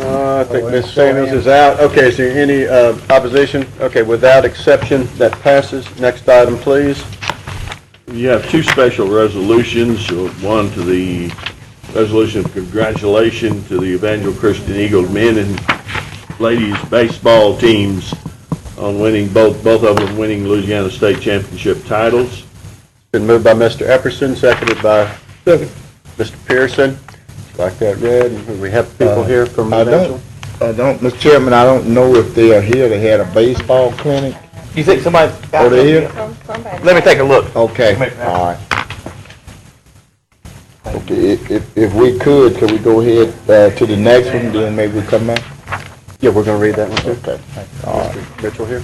I think Ms. Samuels is out. Okay, is there any opposition? Okay, without exception, that passes. Next item, please. You have two special resolutions, one to the resolution of congratulations to the Evangel Christian Eagles men and ladies baseball teams on winning, both of them winning Louisiana State Championship titles. Been moved by Mr. Epperson, seconded by Mr. Pearson. Like that read, and we have people here from Evangel. Mr. Chairman, I don't know if they are here. They had a baseball clinic. You think somebody got they here? Let me take a look. Okay, all right. Okay, if we could we go ahead to the next one, then maybe we come back? Yeah, we're going to read that one too. Okay, all right. Mr. Mitchell here.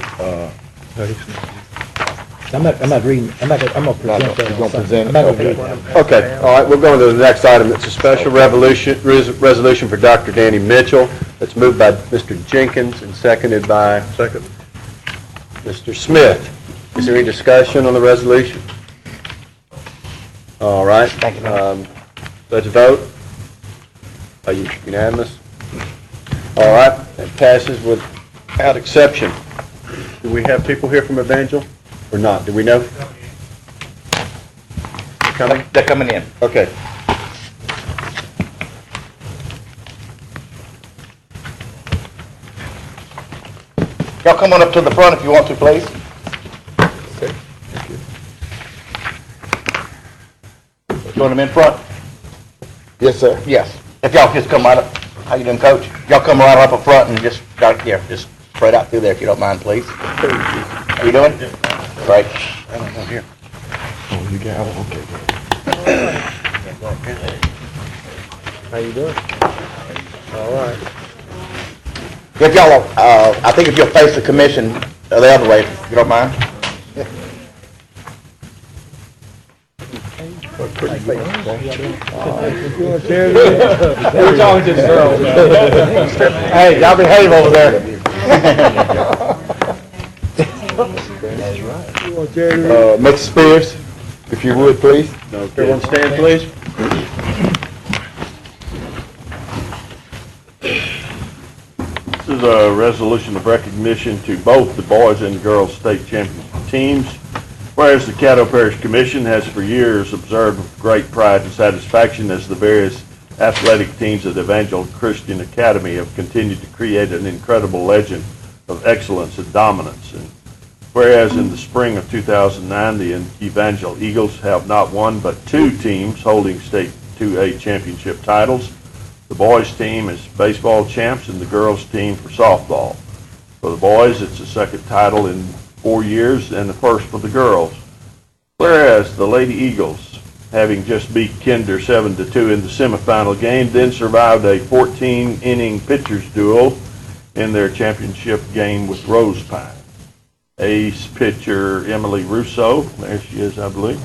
I'm not reading. I'm going to present that. You're gonna present it? I'm not going to read that. Okay, all right, we're going to the next item. It's a special resolution for Dr. Danny Mitchell. It's moved by Mr. Jenkins and seconded by Mr. Smith. Is there any discussion on the resolution? All right. Thank you. Let's vote. Are you unanimous? All right, that passes without exception. Do we have people here from Evangel or not? Do we know? They're coming? They're coming in. Okay. Y'all come on up to the front if you want to, please. Okay. Thank you. You want them in front? Yes, sir. Yes. If y'all just come right up. How you doing, Coach? Y'all come right up front and just just spread out through there if you don't mind, please. How you doing? Great. I don't know here. Oh, you got it? Okay. How you doing? All right. If y'all, I think if you'll face the commission the other way, if you don't mind. We're talking to the girls. Hey, y'all behave over there. Mr. Spears, if you would, please. Everyone stand, please. This is a resolution of recognition to both the boys and girls state championship teams. Whereas the Caddo Parish Commission has for years observed with great pride and satisfaction as the various athletic teams at Evangel Christian Academy have continued to create an incredible legend of excellence and dominance. And whereas in the spring of 2009, the Evangel Eagles have not one but two teams holding state 2A championship titles. The boys team is baseball champs and the girls team for softball. For the boys, it's the second title in 4 years and the first for the girls. Whereas the Lady Eagles, having just beat Kinder 7-2 in the semifinal game, then survived a 14-inning pitchers duel in their championship game with Rose Pine. Ace pitcher Emily Russo, there she is, I believe,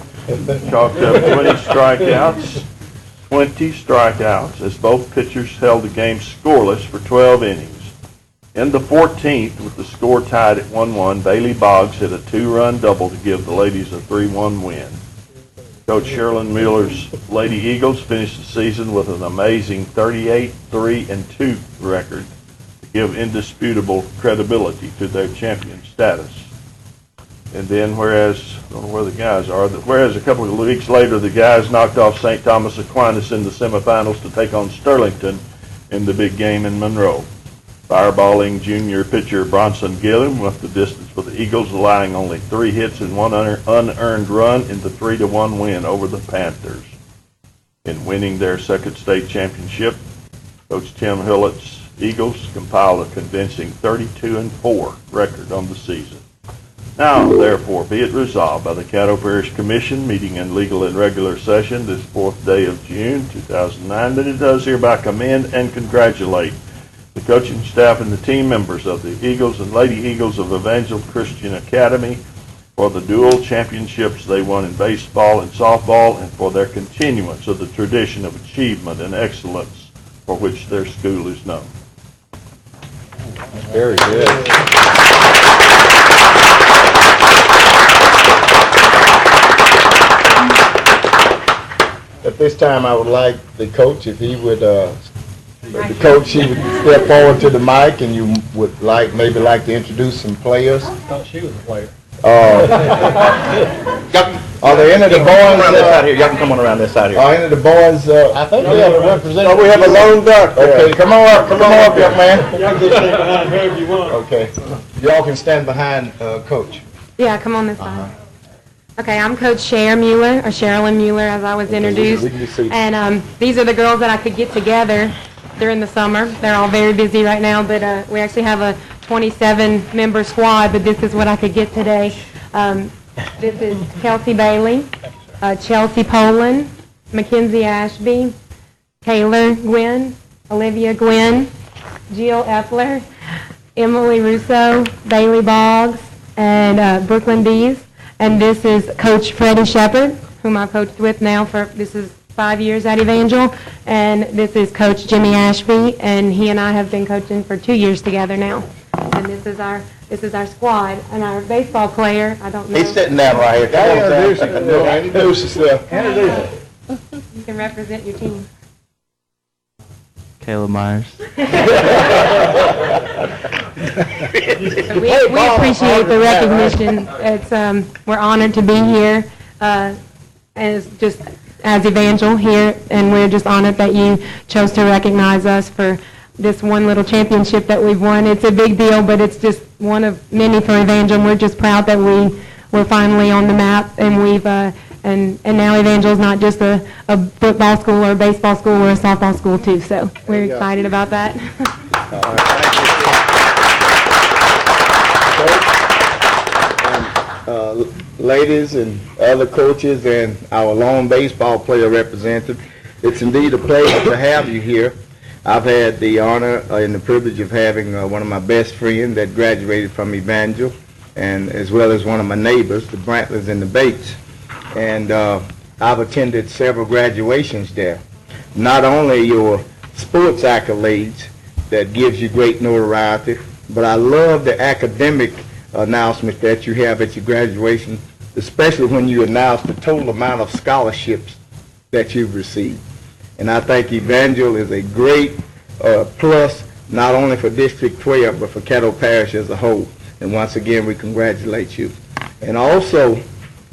chalked up 20 strikeouts as both pitchers held the game scoreless for 12 innings. In the 14th, with the score tied at 1-1, Bailey Boggs hit a 2-run double to give the ladies a 3-1 win. Coach Sherlyn Mueller's Lady Eagles finished the season with an amazing 38-3-2 record to give indisputable credibility to their champion status. And then, whereas, I don't know where the guys are, whereas a couple of weeks later, the guys knocked off St. Thomas Aquinas in the semifinals to take on Sterlington in the big game in Monroe. Fireballing junior pitcher Bronson Gilliam left the distance for the Eagles, allowing only 3 hits and 1 unearned run in the 3-1 win over the Panthers. In winning their second state championship, Coach Tim Hillett's Eagles compiled a convincing 32-4 record on the season. Now, therefore, be it resolved by the Caddo Parish Commission, meeting in legal and regular session this 4th day of June, 2009, that it does hereby commend and congratulate the coaching staff and the team members of the Eagles and Lady Eagles of Evangel Christian Academy for the dual championships they won in baseball and softball and for their continuance of the tradition of achievement and excellence for which their school is known. Very good. At this time, I would like the coach, if he would The coach, she would step forward to the mic and you would maybe like to introduce some players. I thought she was a player. Are there any of the Come on around this boys, side here. Y'all can come on around this side here. are any of the boys, I think we have a representative. We have a lone duck there. okay, come on up, young man. Y'all can stand behind her if you want. Okay, y'all can stand behind, Coach. Yeah, come on this side. Okay, I'm Coach Sherilyn Mueller, as I was introduced. We can just see. And these are the girls that I could get together during the summer. They're all very busy right now, but we actually have a 27-member squad, but this is what I could get today. This is Kelsey Bailey, Chelsea Poland, Mackenzie Ashby, Taylor Gwynn, Olivia Gwynn, Jill Epler, Emily Russo, Bailey Boggs, and Brooklyn Dees. And this is Coach Freddie Shepard, whom I've coached with now this is 5 years at Evangel. And this is Coach Jimmy Ashby, and he and I have been coaching for 2 years together now. And this is our squad. And our baseball player, I don't know. He's sitting down right here. Come on, Sam. Introduce yourself. You can represent your team. Caleb Myers. We appreciate the recognition. It's we're honored to be here as Evangel here, and we're just honored that you chose to recognize us for this one little championship that we've won. It's a big deal, but it's just one of many for Evangel. And we're just proud that we're finally on the map, and we've and now Evangel is not just a football school or a baseball school, we're a softball school too. So we're excited about that. Ladies and other coaches and our lone baseball player representative, it's indeed a pleasure to have you here. I've had the honor and the privilege of having one of my best friends that graduated from Evangel, and as well as one of my neighbors, the Brantleys and the Bates. And I've attended several graduations there. Not only your sports accolades that gives you great notoriety, but I love the academic announcement that you have at your graduation, especially when you announce the total amount of scholarships that you've received. And I think Evangel is a great plus, not only for District 12, but for Caddo Parish as a whole. And once again, we congratulate you. And also,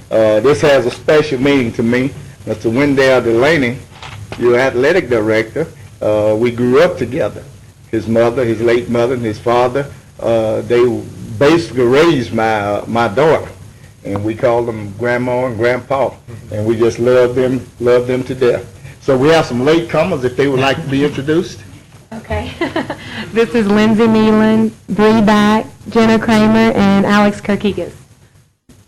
this has a special meaning to me. Mr. Wendell Delaney, your athletic director, we grew up together. His mother, his late mother, and his father, they basically raised my daughter. And we called them Grandma and Grandpa. And we just love them to death. So we have some latecomers if they would like to be introduced. Okay. This is Lindsay Nealon, Bree Back, Jenna Kramer, and Alex Kirkigas.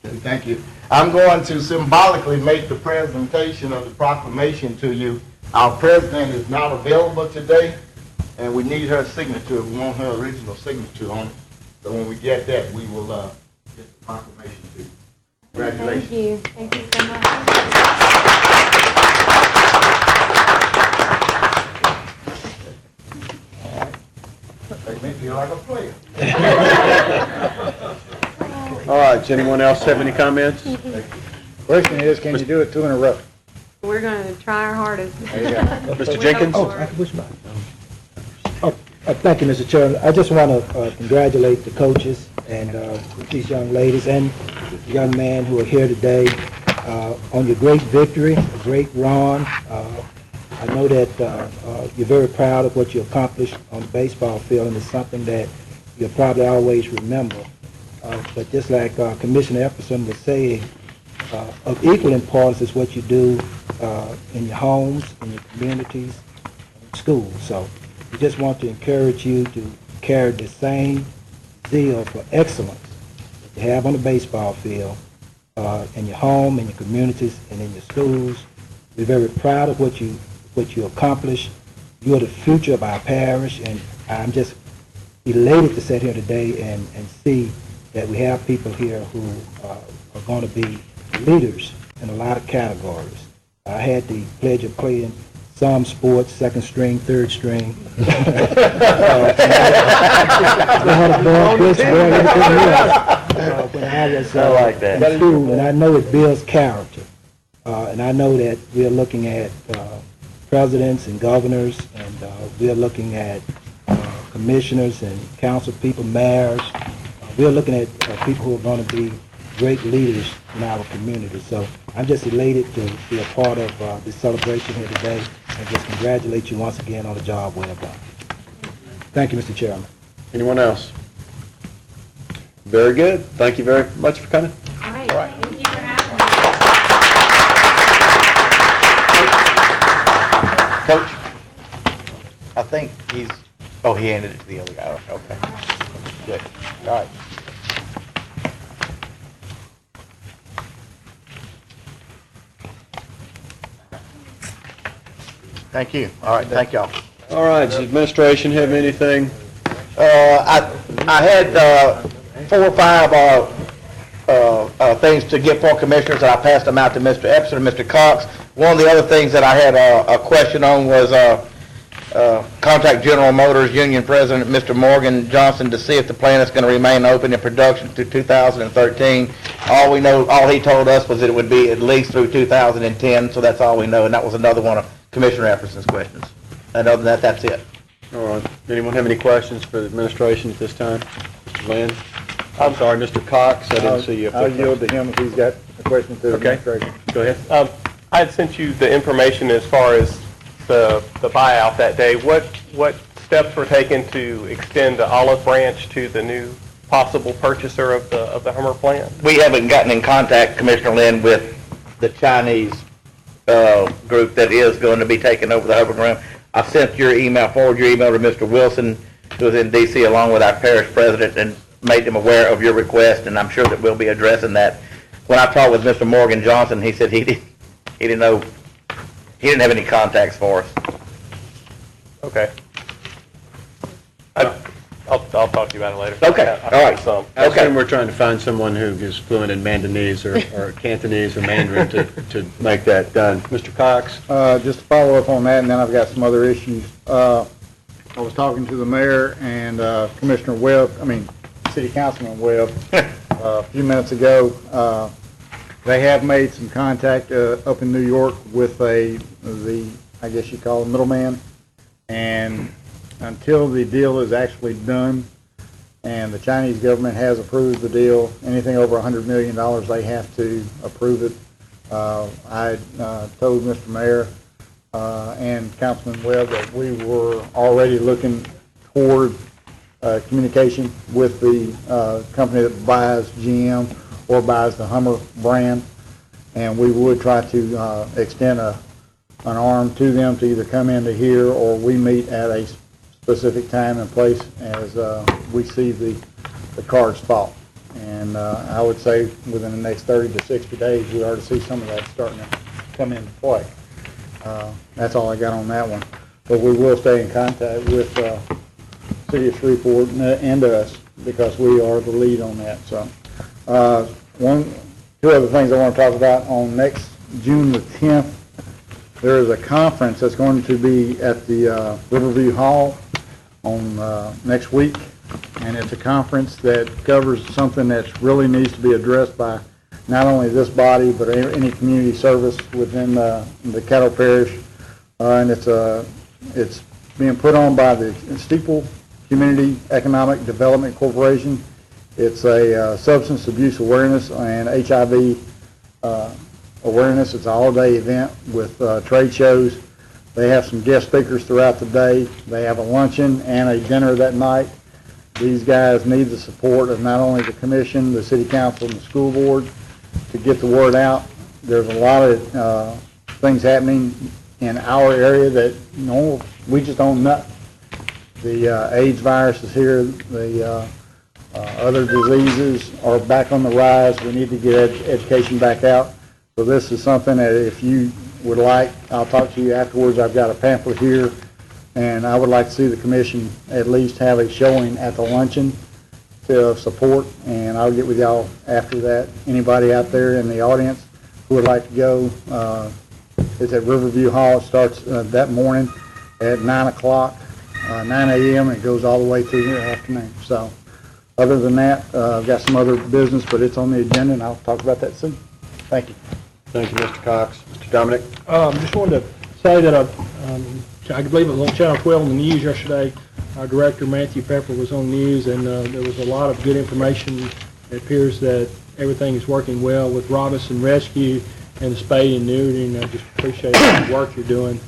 Thank you. I'm going to symbolically make the presentation of the proclamation to you. Our president is not available today, and we need her signature. We want her original signature on it. So when we get that, we will get the proclamation to you. Congratulations. Thank you. Thank you so much. Make me feel like a player. All right, does anyone else have any comments? Question is, can you do it 2 in a row? We're going to try our hardest. Mr. Jenkins? Oh, I can push back. Thank you, Mr. Chairman. I just want to congratulate the coaches and these young ladies and the young man who are here today on your great victory, a great run. I know that you're very proud of what you accomplished on the baseball field, and it's something that you'll probably always remember. But just like Commissioner Epperson was saying, of equal importance is what you do in your homes, in your communities, in schools. So we just want to encourage you to carry the same zeal for excellence that you have on the baseball field, in your home, in your communities, and in your schools. We're very proud of what you accomplished. You are the future of our parish, and I'm just elated to sit here today and see that we have people here who are going to be leaders in a lot of categories. I had the pleasure of playing some sports, second string, third string. When I was in school, and I know it builds character. And I know that we're looking at presidents and governors, and we are looking at commissioners and council people, mayors. We are looking at people who are going to be great leaders in our community. So I'm just elated to be a part of this celebration here today, and just congratulate you once again on the job well done. Thank you, Mr. Chairman. Anyone else? Very good. Thank you very much for coming. All right. Thank you for having me. Coach, I think he's, oh, he handed it to the other guy. Okay. Good. All right. Thank you. All right, thank y'all. All right, does the administration have anything? I had 4 or 5 things to get for commissioners, and I passed them out to Mr. Epson and Mr. Cox. One of the other things that I had a question on was contact General Motors Union President Mr. Morgan Johnson to see if the plant is going to remain open in production through 2013. All he told us was that it would be at least through 2010, so that's all we know, and that was another one of Commissioner Epperson's questions. And other than that, that's it. All right. Anyone have any questions for the administration at this time? Mr. Lynn? I'm sorry, Mr. Cox, I didn't see you. I'll yield to him if he's got a question to the administration. Go ahead. I had sent you the information as far as the buyout that day. What steps were taken to extend the olive branch to the new possible purchaser of the Hummer plant? We haven't gotten in contact, Commissioner Lynn, with the Chinese group that is going to be taking over the Hummer ground. I sent your email, forwarded your email to Mr. Wilson, who is in D.C., along with our parish president, and made them aware of your request, and I'm sure that we'll be addressing that. When I talked with Mr. Morgan Johnson, he said he didn't know, he didn't have any contacts for us. Okay. I'll talk to you about it later. Okay, all right. I assume we're trying to find someone who is fluent in Mandanese or Cantonese or Mandarin to make that done. Mr. Cox? Just to follow up on that, and then I've got some other issues. I was talking to the mayor and Commissioner Webb, City Councilman Webb, a few minutes ago. They have made some contact up in New York with I guess you call him middleman, and until the deal is actually done and the Chinese government has approved the deal, anything over $100 million, they have to approve it. I told Mr. Mayor and Councilman Webb that we were already looking toward communication with the company that buys GM or buys the Hummer brand, and we would try to extend an arm to them to either come into here or we meet at a specific time and place as we see the cards fall. And I would say within the next 30 to 60 days, we ought to see some of that starting to come into play. That's all I got on that one. But we will stay in contact with City of Shreveport and us because we are the lead on that. So, two other things I want to talk about. On next June the 10th, there is a conference that's going to be at the Riverview Hall on next week, and it's a conference that covers something that really needs to be addressed by not only this body but any community service within the Caddo Parish, and it's being put on by the Steeple Community Economic Development Corporation. It's a substance abuse awareness and HIV awareness. It's an all-day event with trade shows. They have some guest speakers throughout the day. They have a luncheon and a dinner that night. These guys need the support of not only the commission, the city council, and the school board to get the word out. There's a lot of things happening in our area that we just don't know. The AIDS virus is here. The other diseases are back on the rise. We need to get education back out. So this is something that if you would like, I'll talk to you afterwards. I've got a pamphlet here, and I would like to see the commission at least have a showing at the luncheon to support, and I'll get with y'all after that. Anybody out there in the audience who would like to go, it's at Riverview Hall. It starts that morning at 9 o'clock, 9 a.m., and it goes all the way through the afternoon. So other than that, I've got some other business, but it's on the agenda, and I'll talk about that soon. Thank you. Thank you, Mr. Cox. Mr. Dominic? Just wanted to say that I believe it was on Channel 12 on the news yesterday. Our director, Matthew Pepper, was on the news, and there was a lot of good information. It appears that everything is working well with Robinson Rescue and the spay and neutering. I just appreciate the work you're doing.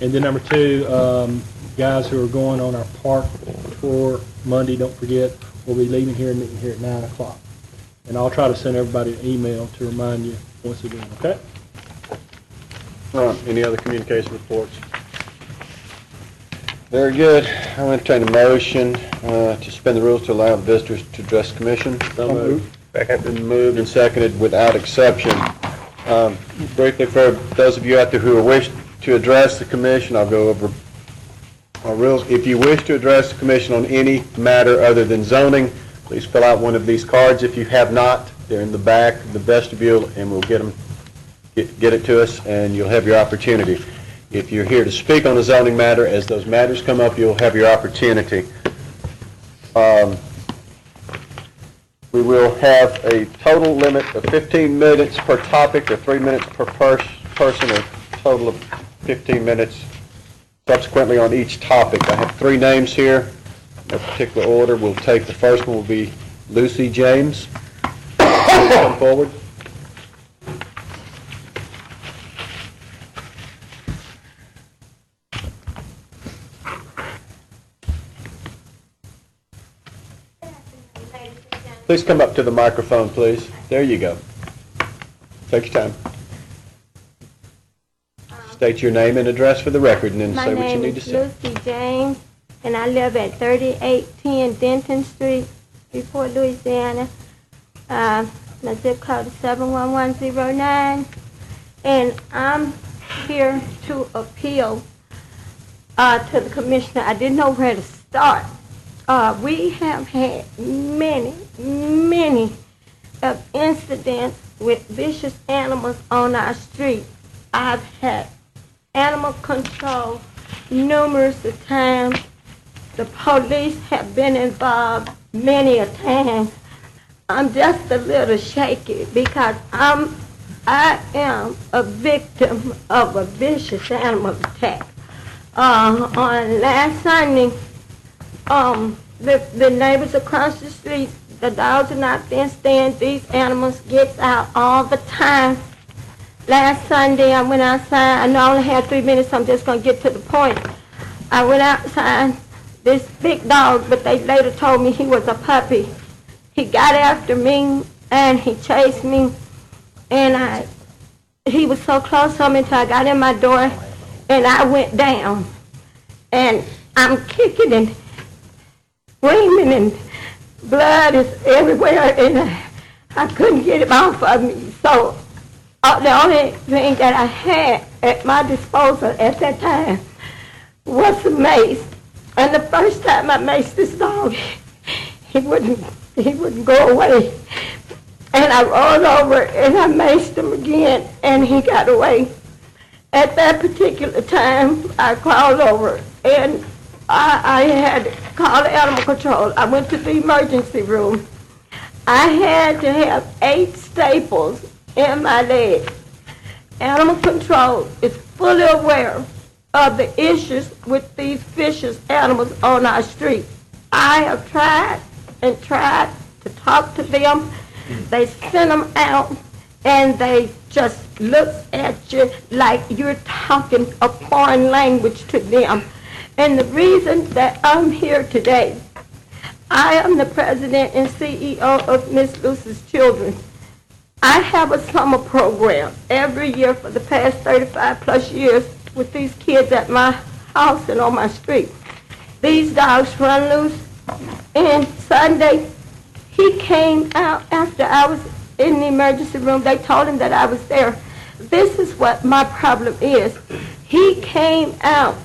And then number two, guys who are going on our park tour Monday, don't forget, we'll be leaving here and meeting here at 9 o'clock. And I'll try to send everybody an email to remind you once again, okay? Any other communication reports? Very good. I'll entertain a motion to suspend the rules to allow visitors to address the commission. So moved. Second. Been moved and seconded without exception. Briefly, for those of you out there who wish to address the commission, I'll go over our rules. If you wish to address the commission on any matter other than zoning, please fill out one of these cards. If you have not, they're in the back of the vestibule, and we'll get it to us, and you'll have your opportunity. If you're here to speak on a zoning matter, as those matters come up, you'll have your opportunity. We will have a total limit of 15 minutes per topic, or 3 minutes per person, a total of 15 minutes subsequently on each topic. I have 3 names here. No particular order. We'll take the first one will be Lucy James. Please come forward. Please come up to the microphone, please. There you go. Take your time. State your name and address for the record, and then say what you need to say. My name is Lucy James, and I live at 3810 Denton Street, Freeport, Louisiana. My zip code is 71109, and I'm here to appeal to the commissioner. I didn't know where to start. We have had many of incidents with vicious animals on our street. I've had animal control numerous of times. The police have been involved many a time. I'm just a little shaky because I am a victim of a vicious animal attack. On last Sunday, the neighbors across the street, the dogs are not fenced in. These animals get out all the time. Last Sunday, I went outside. I know I only had 3 minutes, so I'm just going to get to the point. I went outside. This big dog, but they later told me he was a puppy. He got after me, and he chased me, and he was so close to me until I got in my door, and I went down. And I'm kicking and screaming, and blood is everywhere, and I couldn't get him off of me. So the only thing that I had at my disposal at that time was a mace. And the first time I maced this dog, he wouldn't go away. And I rolled over and I maced him again, and he got away. At that particular time, I crawled over, and I had to call animal control. I went to the emergency room. I had to have 8 staples in my leg. Animal control is fully aware of the issues with these vicious animals on our street. I have tried and tried to talk to them. They send them out, and they just look at you like you're talking a foreign language to them. And the reason that I'm here today, I am the president and CEO of Miss Lucy's Children. I have a summer program every year for the past 35 plus years with these kids at my house and on my street. These dogs run loose, and Sunday he came out after I was in the emergency room. They told him that I was there. This is what my problem is. He came out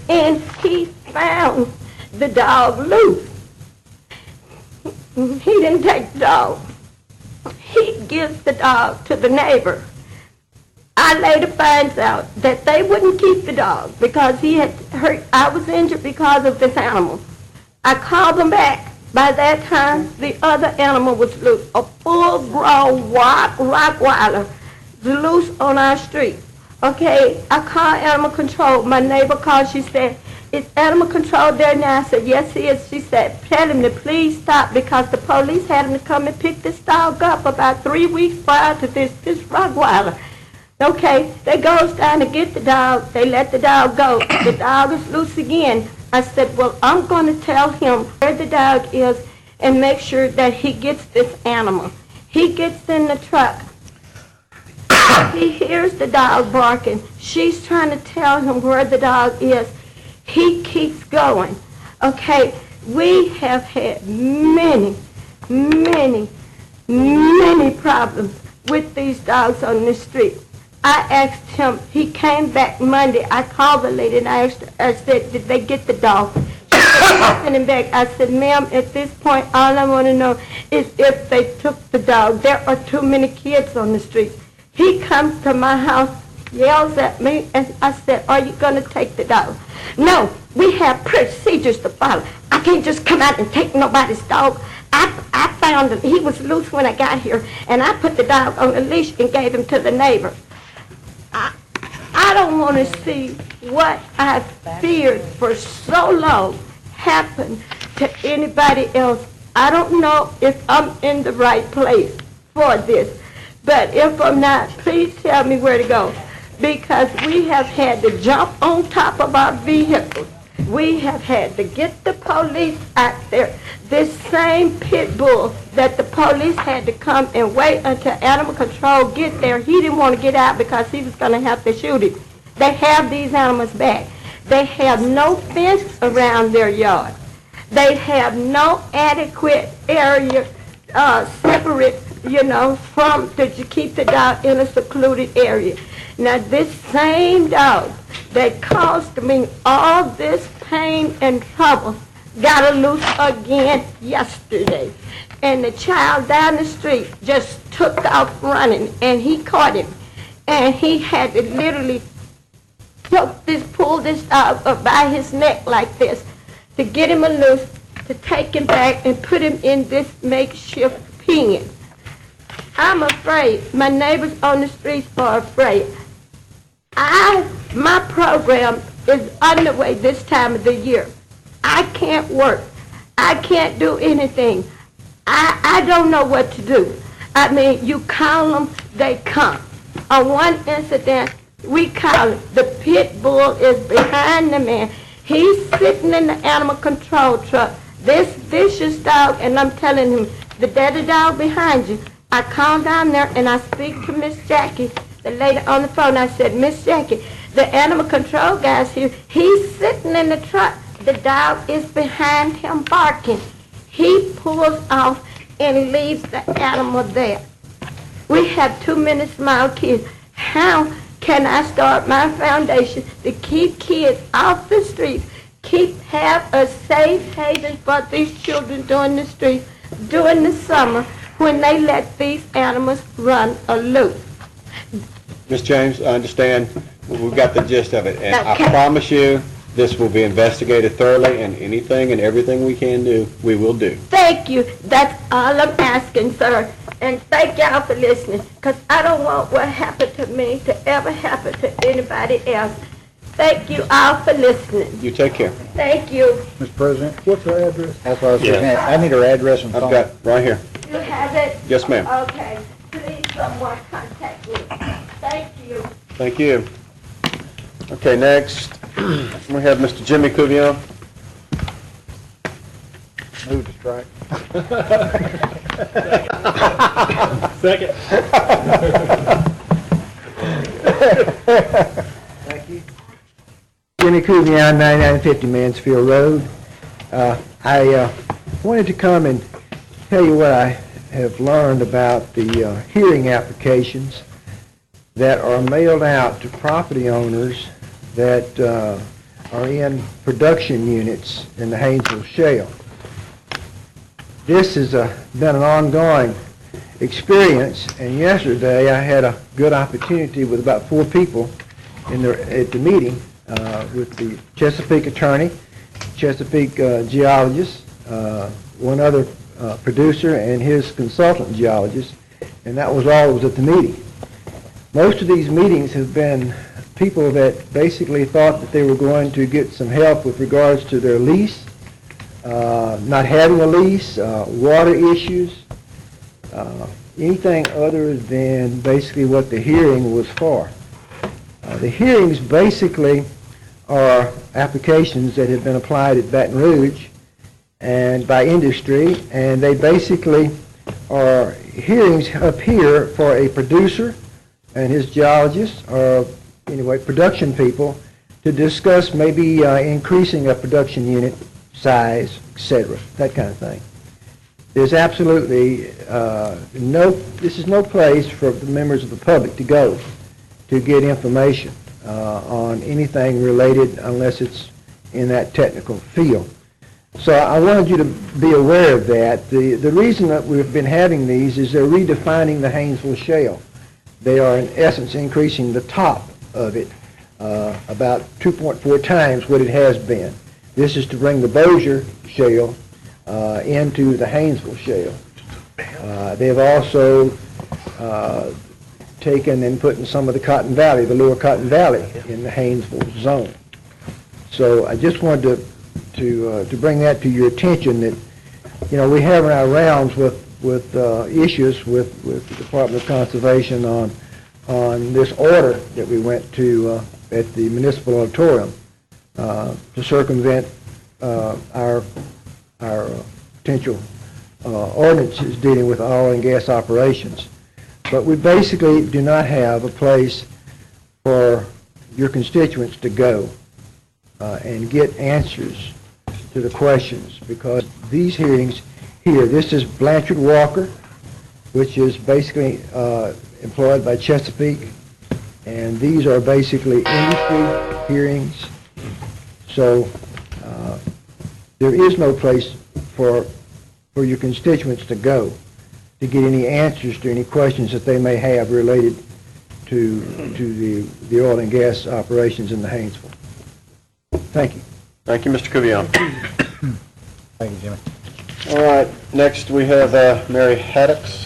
and he found the dog loose. He didn't take the dog. He gives the dog to the neighbor. I later finds out that they wouldn't keep the dog because he had hurt. I was injured because of this animal. I called them back. By that time, the other animal was loose. A full-grown Rottweiler loose on our street. Okay, I called animal control. My neighbor called. She said, "Is animal control there now?" I said, "Yes, he is." She said, "Tell him to please stop because the police had him to come and pick this dog up about 3 weeks prior to this Rottweiler." Okay, they goes down to get the dog. They let the dog go. The dog is loose again. I said, "Well, I'm going to tell him where the dog is and make sure that he gets this animal." He gets in the truck. He hears the dog barking. She's trying to tell him where the dog is. He keeps going. Okay, we have had many problems with these dogs on the street. I asked him, he came back Monday. I called the lady and I asked her, I said, "Did they get the dog?" She said, "Send him back." I said, "Ma'am, at this point, all I want to know is if they took the dog. There are too many kids on the street." He comes to my house, yells at me, and I said, "Are you going to take the dog?" "No, we have procedures to follow. I can't just come out and take nobody's dog. I found that he was loose when I got here, and I put the dog on a leash and gave him to the neighbor." I don't want to see what I feared for so long happen to anybody else. I don't know if I'm in the right place for this, but if I'm not, please tell me where to go, because we have had to jump on top of our vehicles. We have had to get the police out there. This same pit bull that the police had to come and wait until animal control get there, he didn't want to get out because he was going to have to shoot him. They have these animals back. They have no fence around their yard. They have no adequate area separate, from to keep the dog in a secluded area. Now, this same dog that caused me all this pain and trouble got loose again yesterday. And the child down the street just took off running, and he caught him. And he had to literally pull this dog up by his neck like this to get him loose, to take him back and put him in this makeshift pen. I'm afraid. My neighbors on the streets are afraid. My program is underway this time of the year. I can't work. I can't do anything. I don't know what to do. I mean, you call them, they come. On one incident, we call it, the pit bull is behind the man. He's sitting in the animal control truck, this vicious dog, and I'm telling him, the daddy dog behind you. I call down there and I speak to Miss Jackie, the lady on the phone. I said, "Miss Jackie, the animal control guy's here. He's sitting in the truck. The dog is behind him barking." He pulls off and leaves the animal there. We have too many small kids. How can I start my foundation to keep kids off the streets, have a safe haven for these children during the streets, during the summer, when they let these animals run loose? Ms. James, I understand. We've got the gist of it. And Okay. I promise you, this will be investigated thoroughly, and anything and everything we can do, we will do. Thank you. That's all I'm asking, sir. And thank y'all for listening, because I don't want what happened to me to ever happen to anybody else. Thank you all for listening. You take care. Thank you. Mr. President, what's her address? That's what I was looking at. I need her address and I've phone. got right here. You have it? Yes, ma'am. Okay. Please, someone contact me. Thank you. Thank you. Okay, next, we have Mr. Jimmy Cuvion. Move to strike. Second. Thank you. Jimmy Cuvion, 9950 Mansfield Road. I wanted to come and tell you what I have learned about the hearing applications that are mailed out to property owners that are in production units in the Haynesville Shale. This has been an ongoing experience, and yesterday I had a good opportunity with about 4 people at the meeting with the Chesapeake attorney, Chesapeake geologist, one other producer, and his consultant geologist, and that was all that was at the meeting. Most of these meetings have been people that basically thought that they were going to get some help with regards to their lease, not having a lease, water issues, anything other than basically what the hearing was for. The hearings basically are applications that have been applied at Baton Rouge and by industry, and they basically are hearings up here for a producer and his geologists, or anyway, production people, to discuss maybe increasing a production unit size, etc., that kind of thing. There's absolutely this is no place for the members of the public to go to get information on anything related unless it's in that technical field. So I wanted you to be aware of that. The reason that we've been having these is they're redefining the Haynesville Shale. They are in essence increasing the top of it about 2.4 times what it has been. This is to bring the Bossier Shale into the Haynesville Shale. They've also taken and put in some of the Cotton Valley, the lower Cotton Valley, in the Haynesville zone. So I just wanted to bring that to your attention, that, you know, we have in our rounds with issues with the Department of Conservation on this order that we went to at the municipal auditorium to circumvent our potential ordinances dealing with oil and gas operations. But we basically do not have a place for your constituents to go and get answers to the questions, because these hearings here, this is Blanchard Walker, which is basically employed by Chesapeake, and these are basically industry hearings. So there is no place for your constituents to go to get any answers to any questions that they may have related to the oil and gas operations in the Haynesville. Thank you. Thank you, Mr. Cuvion. Thank you, Jimmy. All right, next we have Mary Haddix.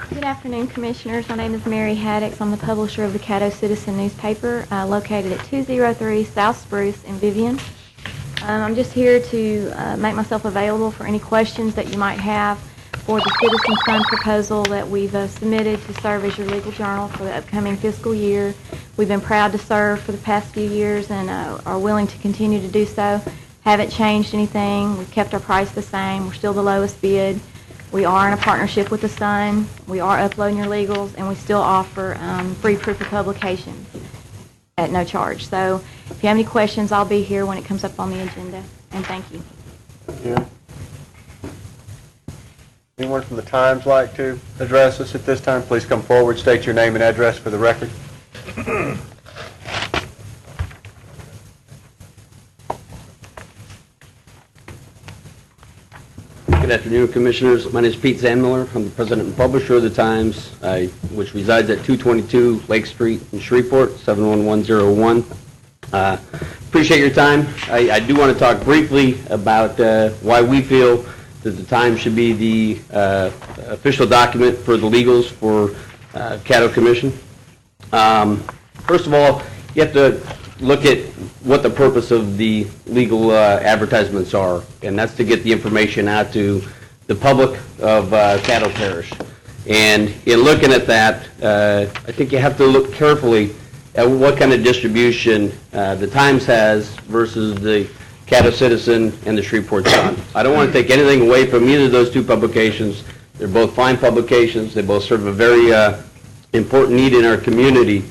Good afternoon, Commissioners. My name is Mary Haddix. I'm the publisher of the Caddo Citizen newspaper, located at 203 South Spruce in Vivian. I'm just here to make myself available for any questions that you might have for the Citizen Fund proposal that we've submitted to serve as your legal journal for the upcoming fiscal year. We've been proud to serve for the past few years and are willing to continue to do so. Haven't changed anything. We've kept our price the same. We're still the lowest bid. We are in a partnership with the Sun. We are uploading your legals, and we still offer free proof of publications at no charge. So if you have any questions, I'll be here when it comes up on the agenda, and thank you. Yeah. Anyone from the Times like to address us at this time? Please come forward, state your name and address for the record. Good afternoon, Commissioners. My name is Pete Zandmiller. I'm the president and publisher of the Times, which resides at 222 Lake Street in Shreveport, 71101. Appreciate your time. I do want to talk briefly about why we feel that the Times should be the official document for the legals for Caddo Commission. First of all, you have to look at what the purpose of the legal advertisements are, and that's to get the information out to the public of Caddo Parish. And in looking at that, I think you have to look carefully at what kind of distribution the Times has versus the Caddo Citizen and the Shreveport Sun. I don't want to take anything away from either of those two publications. They're both fine publications. They both serve a very important need in our community,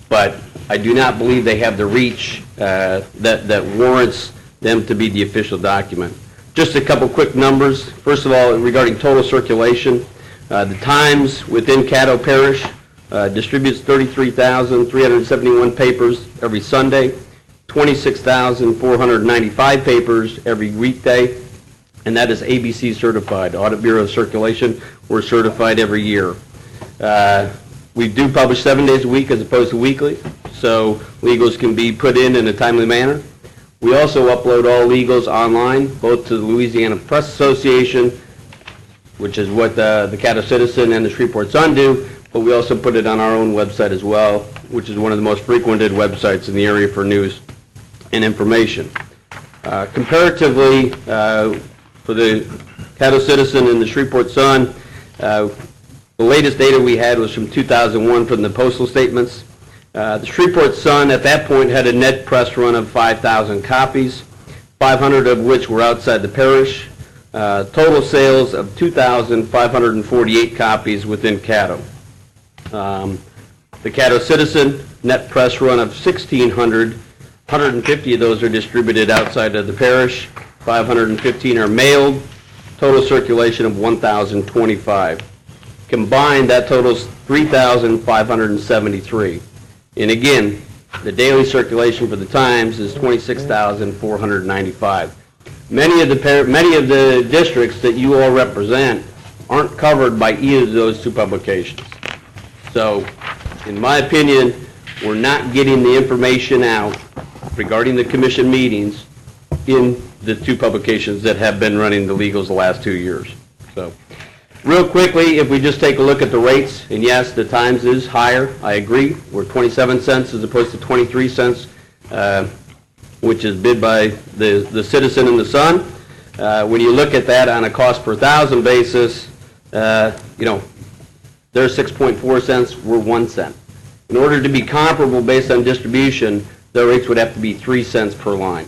but I do not believe they have the reach that warrants them to be the official document. Just a couple quick numbers. First of all, regarding total circulation, the Times within Caddo Parish distributes 33,371 papers every Sunday, 26,495 papers every weekday, and that is ABC certified. Audit Bureau Circulation, we're certified every year. We do publish 7 days a week as opposed to weekly, so legals can be put in a timely manner. We also upload all legals online, both to the Louisiana Press Association, which is what the Caddo Citizen and the Shreveport Sun do, but we also put it on our own website as well, which is one of the most frequented websites in the area for news and information. Comparatively, for the Caddo Citizen and the Shreveport Sun, the latest data we had was from 2001 from the postal statements. The Shreveport Sun at that point had a net press run of 5,000 copies, 500 of which were outside the parish. Total sales of 2,548 copies within Caddo. The Caddo Citizen, net press run of 1,600, 150 of those are distributed outside of the parish, 515 are mailed, total circulation of 1,025. Combined, that totals 3,573. And again, the daily circulation for the Times is 26,495. Many of the districts that you all represent aren't covered by either of those two publications. So, in my opinion, we're not getting the information out regarding the commission meetings in the two publications that have been running the legals the last 2 years. So, real quickly, if we just take a look at the rates, and yes, the Times is higher, I agree. We're 27 cents as opposed to 23 cents, which is bid by the Citizen and the Sun. When you look at that on a cost per thousand basis, they're 6.4 cents, we're 1 cent. In order to be comparable based on distribution, the rates would have to be 3 cents per line.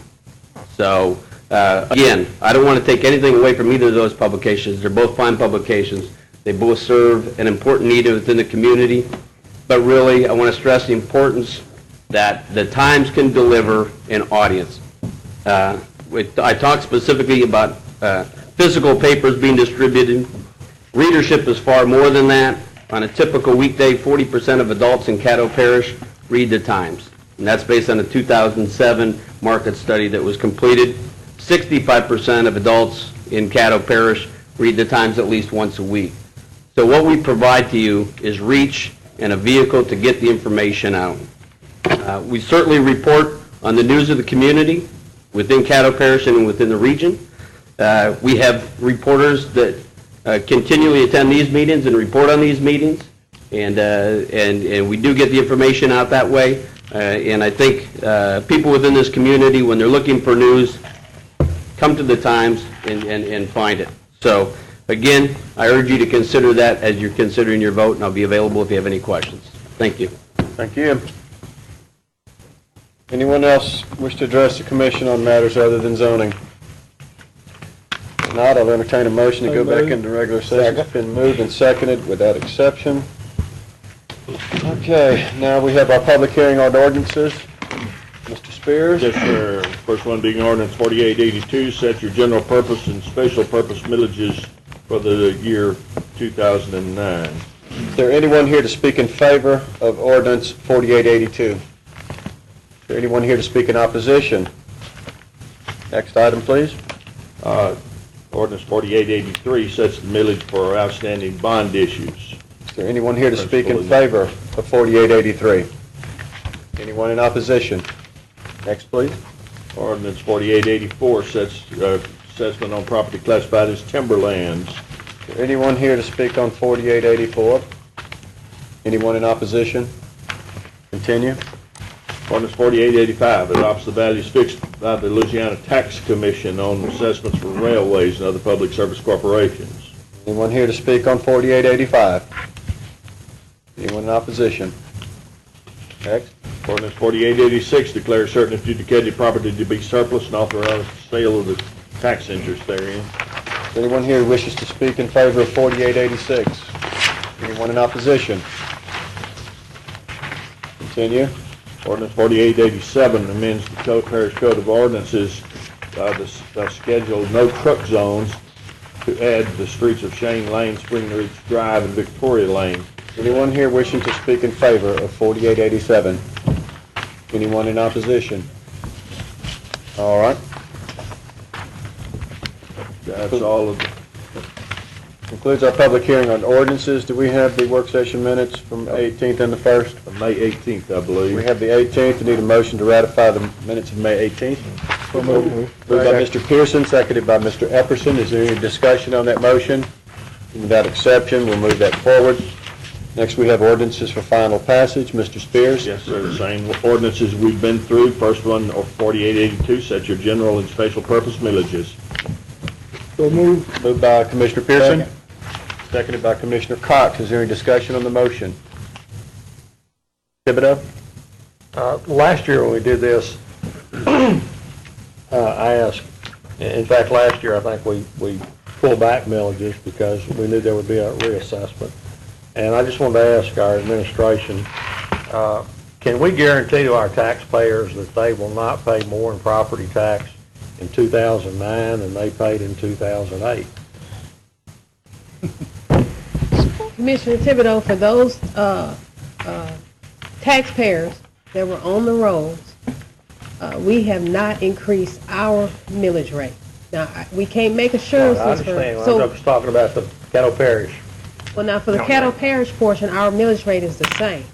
So, again, I don't want to take anything away from either of those publications. They're both fine publications. They both serve an important need within the community. But really, I want to stress the importance that the Times can deliver an audience. I talked specifically about physical papers being distributed. Readership is far more than that. On a typical weekday, 40% of adults in Caddo Parish read the Times. And that's based on a 2007 market study that was completed. 65% of adults in Caddo Parish read the Times at least once a week. So what we provide to you is reach and a vehicle to get the information out. We certainly report on the news of the community within Caddo Parish and within the region. We have reporters that continually attend these meetings and report on these meetings, and we do get the information out that way. And I think people within this community, when they're looking for news, come to the Times and find it. So, again, I urge you to consider that as you're considering your vote, and I'll be available if you have any questions. Thank you. Thank you. Anyone else wish to address the commission on matters other than zoning? If not, I'll entertain a motion to go back into regular session. It's been moved and seconded without exception. Okay, now we have our public hearing on ordinances. Mr. Spears? Yes, sir. First one being ordinance 4882, set your general purpose and special purpose millages for the year 2009. Is there anyone here to speak in favor of ordinance 4882? Is there anyone here to speak in opposition? Next item, please. Ordinance 4883 sets the millage for outstanding bond issues. Is there anyone here to speak in favor of 4883? Anyone in opposition? Next, please. Ordinance 4884 sets assessment on property classified as timberlands. Is there anyone here to speak on 4884? Anyone in opposition? Continue. Ordinance 4885 adopts the values fixed by the Louisiana Tax Commission on assessments for railways and other public service corporations. Anyone here to speak on 4885? Anyone in opposition? Next. Ordinance 4886 declares certain adjudicated property to be surplus and authorizes sale of the tax interest therein. Is anyone here who wishes to speak in favor of 4886? Anyone in opposition? Continue. Ordinance 4887 amends the Parish Code of Ordinances by scheduled no truck zones to add the streets of Shane Lane, Spring Ridge Drive, and Victoria Lane. Anyone here wishing to speak in favor of 4887? Anyone in opposition? All right. That's all of it. Concludes our public hearing on ordinances. Do we have the work session minutes from 18th and the 1st? May 18th, I believe. We have the 18th. We need a motion to ratify the minutes of May 18th. Moved by Mr. Pearson, seconded by Mr. Epperson. Is there any discussion on that motion? Without exception, we'll move that forward. Next, we have ordinances for final passage. Mr. Spears? Yes, sir, the same ordinances we've been through. First one, 4882, sets your general and special purpose millages. So moved. Moved by Commissioner Pearson, seconded by Commissioner Cox. Is there any discussion on the motion? Thibodeau? Last year when we did this, I asked, in fact, last year I think we pulled back millages because we knew there would be a reassessment. And I just wanted to ask our administration, can we guarantee to our taxpayers that they will not pay more in property tax in 2009 than they paid in 2008? Commissioner Thibodeau, for those taxpayers that were on the rolls, we have not increased our millage rate. Now, we can't make assurances I for... understand. I'm just talking about the Caddo Parish. Well, now, for the Caddo Parish portion, our millage rate is the same.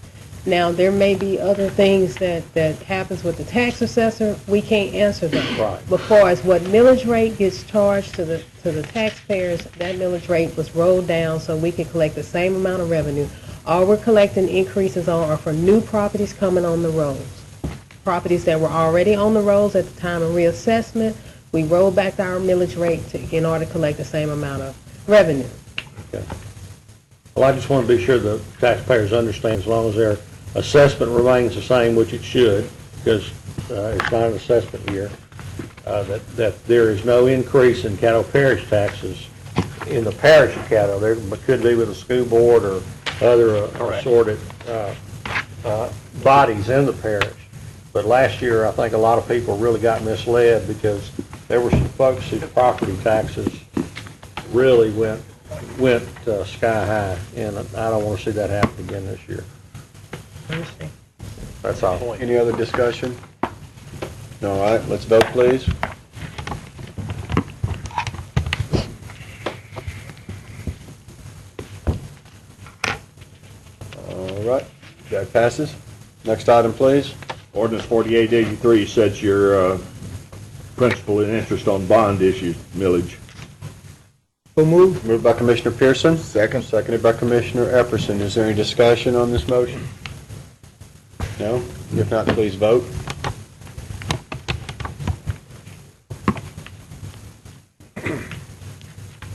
Now, there may be other things that happens with the tax assessor. We can't answer them. Right. But far as what millage rate gets charged to the taxpayers, that millage rate was rolled down so we can collect the same amount of revenue. All we're collecting increases on are for new properties coming on the rolls. Properties that were already on the rolls at the time of reassessment, we rolled back our millage rate in order to collect the same amount of revenue. Okay. Well, I just want to be sure the taxpayers understand, as long as their assessment remains the same, which it should, because it's not an assessment year, that there is no increase in Caddo Parish taxes in the parish of Caddo. There could be with a school board or other assorted bodies in the parish. But last year, I think a lot of people really got misled because there were some folks whose property taxes really went sky high, and I don't want to see that happen again this year. That's all. Any other discussion? All right, let's vote, please. All right, that passes. Next item, please. Ordinance 4883 sets your principal and interest on bond issues millage. So moved. Moved by Commissioner Pearson. Second. Seconded by Commissioner Epperson. Is there any discussion on this motion? No? If not, please vote.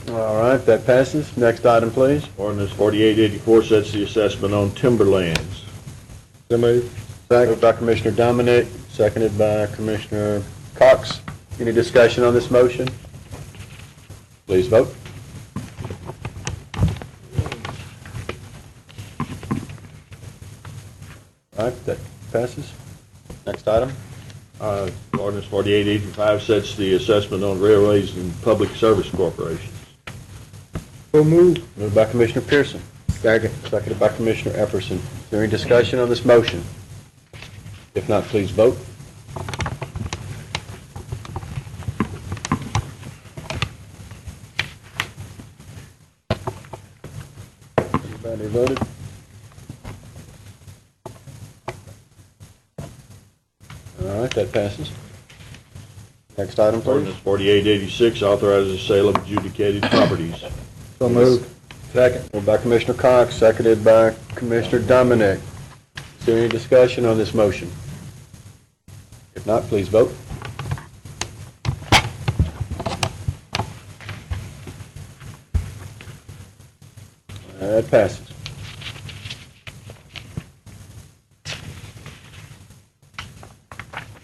All right, that passes. Next item, please. Ordinance 4884 sets the assessment on timberlands. So moved. Moved by Commissioner Dominic, seconded by Commissioner Cox. Any discussion on this motion? Please vote. All right, that passes. Next item. Ordinance 4885 sets the assessment on railways and public service corporations. So moved. Moved by Commissioner Pearson. Second. Seconded by Commissioner Epperson. Is there any discussion on this motion? If not, please vote. Everybody voted? All right, that passes. Next item, please. Ordinance 4886 authorizes the sale of adjudicated properties. So moved. Second. Moved by Commissioner Cox, seconded by Commissioner Dominic. Is there any discussion on this motion? If not, please vote. That passes.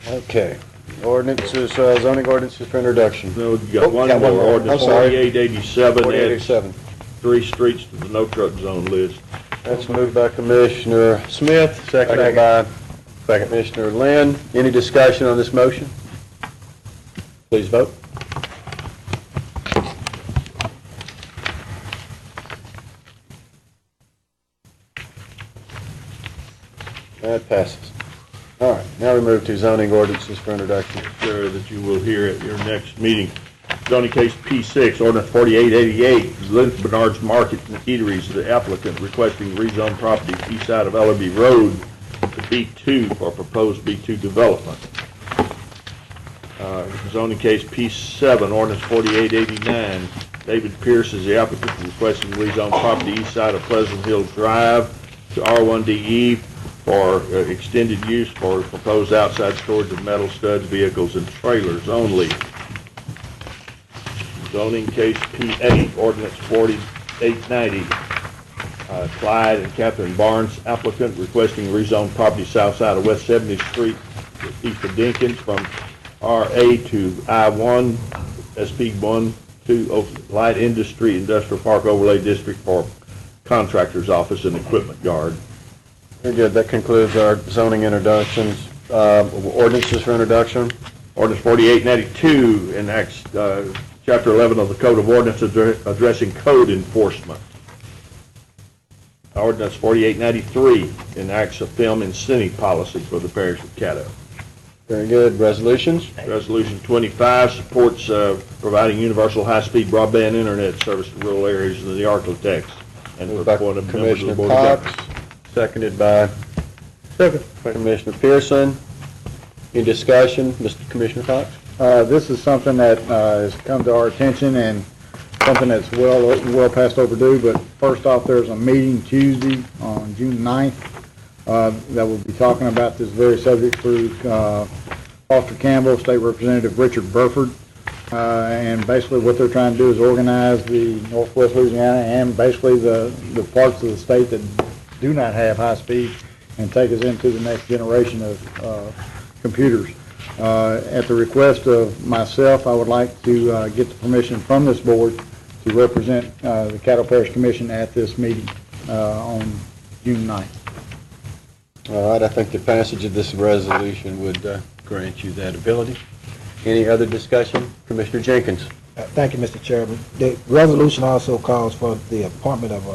Okay. Ordinances, zoning ordinances for introduction. No, you got one more. Ordinance 4887 adds 3 streets to the no truck zone list. That's moved by Commissioner Smith, seconded by Commissioner Lynn. Any discussion on this motion? Please vote. That passes. All right, now we move to zoning ordinances for introduction. Sure, that you will hear at your next meeting. Zoning case P6, ordinance 4888, Lynn Bernard's Market and Eateries, the applicant requesting rezone property east side of Ellerby Road to B2 for proposed B2 development. Zoning case P7, ordinance 4889. David Pierce is the applicant requesting to rezone property east side of Pleasant Hill Drive to R1DE for extended use for proposed outside storage of metal studs, vehicles, and trailers only. Zoning case P8, ordinance 4890. Clyde and Catherine Barnes, applicant, requesting to rezone property south side of West 70th Street, east of Dinkins, from RA to I1, SP1 to Light Industry Industrial Park Overlay District for contractor's office and equipment yard. Very good. That concludes our zoning introductions. Ordinances for introduction. Ordinance 4892 enacts Chapter 11 of the Code of Ordinances addressing code enforcement. Ordinance 4893 enacts a film incentive policy for the parish of Caddo. Very good. Resolutions. Resolution 25 supports providing universal high-speed broadband internet service to rural areas in the Arklatex and for appointed members of the Commissioner Board of Cox, Governors. seconded by Commissioner Pearson. Any discussion? Mr. Commissioner Cox? This is something that has come to our attention and something that's well past overdue, but first off, there's a meeting Tuesday on June 9th that will be talking about this very subject through Foster Campbell, State Representative Richard Burford, and basically what they're trying to do is organize the Northwest Louisiana and basically the parts of the state that do not have high speed and take us into the next generation of computers. At the request of myself, I would like to get the permission from this board to represent the Caddo Parish Commission at this meeting on June 9th. All right, I think the passage of this resolution would grant you that ability. Any other discussion? Commissioner Jenkins. Thank you, Mr. Chairman. The resolution also calls for the appointment of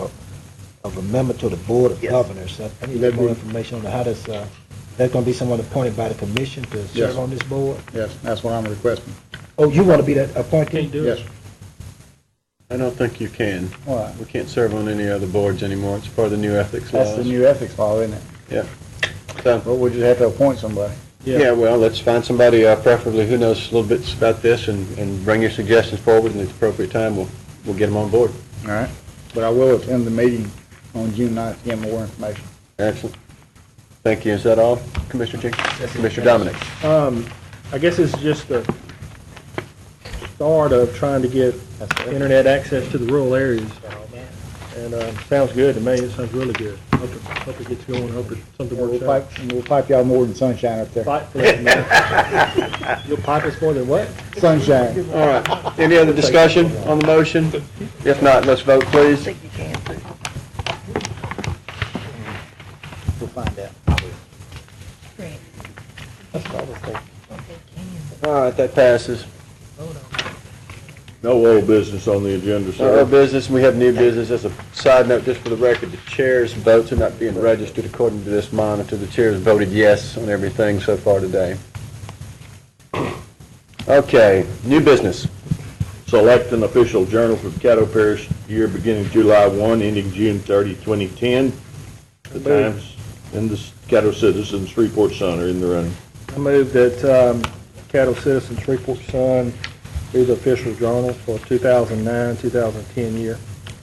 a member to the Board of Governors. I need a little more information on how that's going to be someone appointed by the commission to serve on this board? Yes, that's what I'm requesting. Oh, you want to be that appointee? Yes. I don't think you can. Why? We can't serve on any other boards anymore. It's part of the new ethics laws. That's the new ethics law, isn't it? Yeah. So, Well, we just have to appoint somebody. yeah, well, let's find somebody preferably who knows a little bit about this and bring your suggestions forward, and at the appropriate time, we'll get them on board. All right. But I will attend the meeting on June 9th to get more information. Excellent. Thank you. Is that all, Commissioner Jenkins? Commissioner Dominic? I guess it's just the start of trying to get internet access to the rural areas. And sounds good to me. It sounds really good. Hope it gets going. Hope something works out. We'll pipe y'all more than sunshine up there. You'll pipe us more than what? Sunshine. All right. Any other discussion on the motion? If not, let's vote, please. We'll find out. All right, that passes. No old business on the agenda, Our sir. business, we have new business. As a side note, just for the record, the chair's votes are not being registered according to this monitor. The chair has voted yes on everything so far today. Okay, new business. Select an official journal for the Caddo Parish year beginning July 1, ending June 30, 2010. The Times and the Caddo Citizen, Shreveport Sun are in the running. I move that Caddo Citizen, Shreveport Sun be the official journal for 2009-2010 year.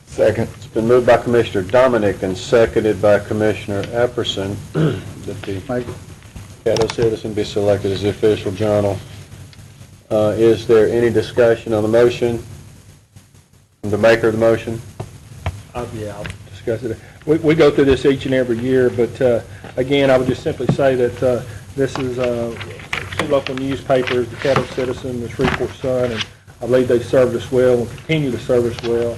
Second. It's been moved by Commissioner Dominic and seconded by Commissioner Epperson that the Caddo Citizen be selected as the official journal. Is there any discussion on the motion? From the maker of the motion? Yeah, I'll discuss it. We go through this each and every year, but again, I would just simply say that this is two local newspapers, the Caddo Citizen, the Shreveport Sun, and I believe they've served us well and continue to serve us well.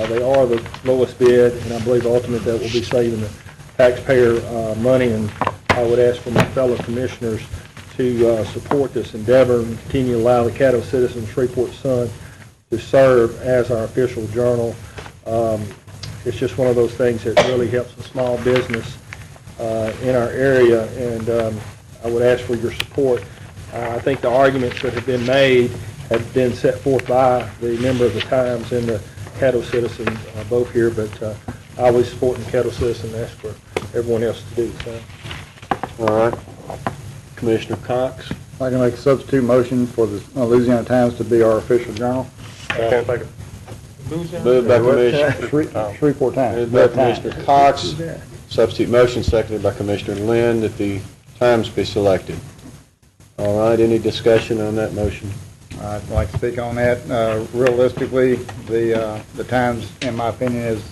They are the lowest bid, and I believe ultimately that will be saving the taxpayer money, and I would ask for my fellow commissioners to support this endeavor and continue to allow the Caddo Citizen, Shreveport Sun to serve as our official journal. It's just one of those things that really helps the small business in our area, and I would ask for your support. I think the arguments that have been made have been set forth by the member of the Times and the Caddo Citizen both here, but I always support the Caddo Citizen and ask for everyone else to do the same. All right. Commissioner Cox? I can make a substitute motion for the Louisiana Times to be our official journal. Moved by Commissioner, Shreveport Times. moved by Commissioner Cox, substitute motion, seconded by Commissioner Lynn, that the Times be selected. All right, any discussion on that motion? I'd like to speak on that. Realistically, the Times, in my opinion, is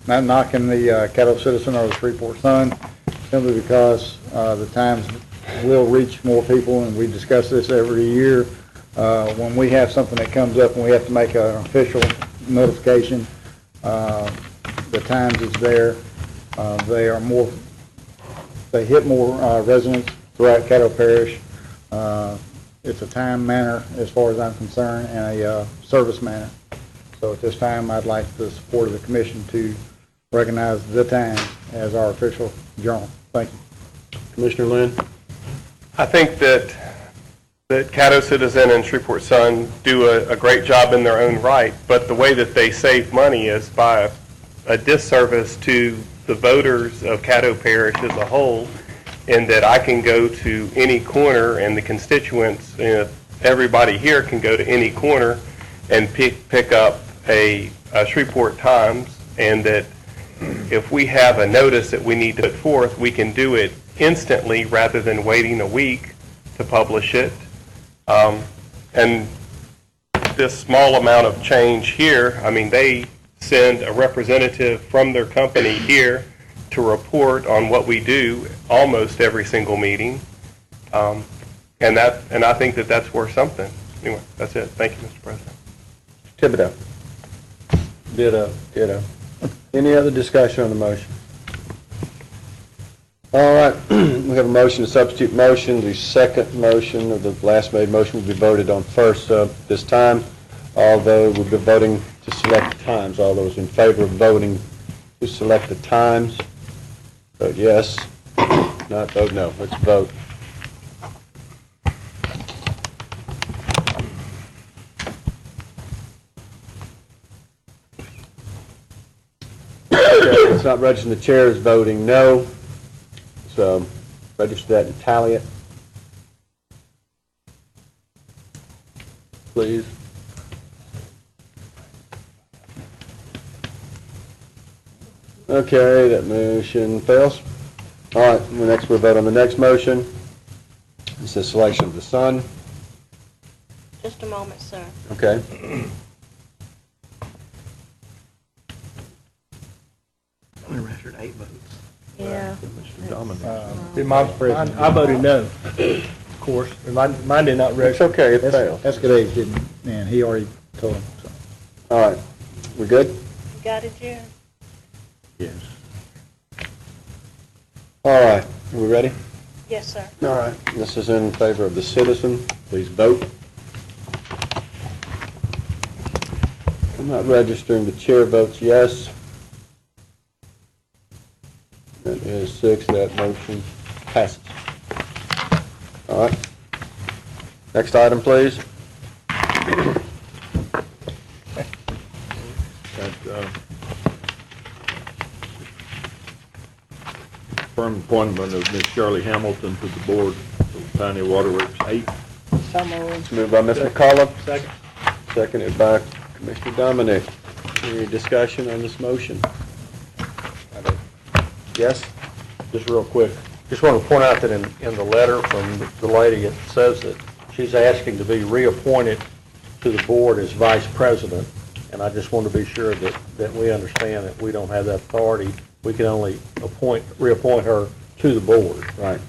not knocking the Caddo Citizen or the Shreveport Sun, simply because the Times will reach more people, and we discuss this every year. When we have something that comes up and we have to make an official notification, the Times is there. They hit more residents throughout Caddo Parish. It's a time manner, as far as I'm concerned, and a service manner. So at this time, I'd like the support of the commission to recognize the Times as our official journal. Thank you. Commissioner Lynn? I think that Caddo Citizen and Shreveport Sun do a great job in their own right, but the way that they save money is by a disservice to the voters of Caddo Parish as a whole, in that I can go to any corner and the constituents, everybody here can go to any corner and pick up a Shreveport Times, and that if we have a notice that we need to put forth, we can do it instantly rather than waiting a week to publish it. And this small amount of change here, I mean, they send a representative from their company here to report on what we do almost every single meeting. And I think that that's worth something. Anyway, that's it. Thank you, Mr. President. Thibodeau? Ditto. Any other discussion on the motion? All right, we have a motion, a substitute motion. The second motion, or the last made motion, will be voted on first this time, although we'll be voting to select the times. All those in favor of voting to select the times, vote yes. Not vote no. Let's vote. Okay, it's not registering. The chair is voting no. So register that and tally it, please. Okay, that motion fails. All right, next we'll vote on the next motion. It's the selection of the Sun. Just a moment, sir. Okay. Only registered 8 votes. Yeah. Madam President. I voted no, of course. Mine did not It's register. okay, it failed. Escadade didn't, and he already told him, so. All right, we good? You got it, Jerry? Yes. All right, are we ready? Yes, sir. All right, this is in favor of the citizen. Please vote. I'm not registering. The chair votes yes. That is 6. That motion passes. All right. Next item, please. Firm appointment of Ms. Shirley Hamilton to the board of Pioneer Waterworks 8. It's moved by Mr. McCullough. Second. Seconded by Commissioner Dominic. Any discussion on this motion? Yes? Just real quick, just want to point out that in the letter from the lady, it says that she's asking to be reappointed to the board as vice president, and I just want to be sure that we understand that we don't have that authority. We can only reappoint her to the board. Right.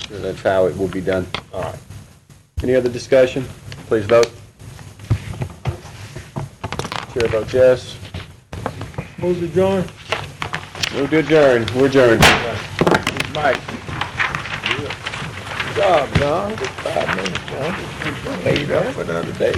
So that's how it will be done. All right. Any other discussion? Please vote. Chair votes yes. Move to join. Move to adjourn. We're adjourned. Mike. Good job, John. Good 5 minutes, John. Made it up for another day.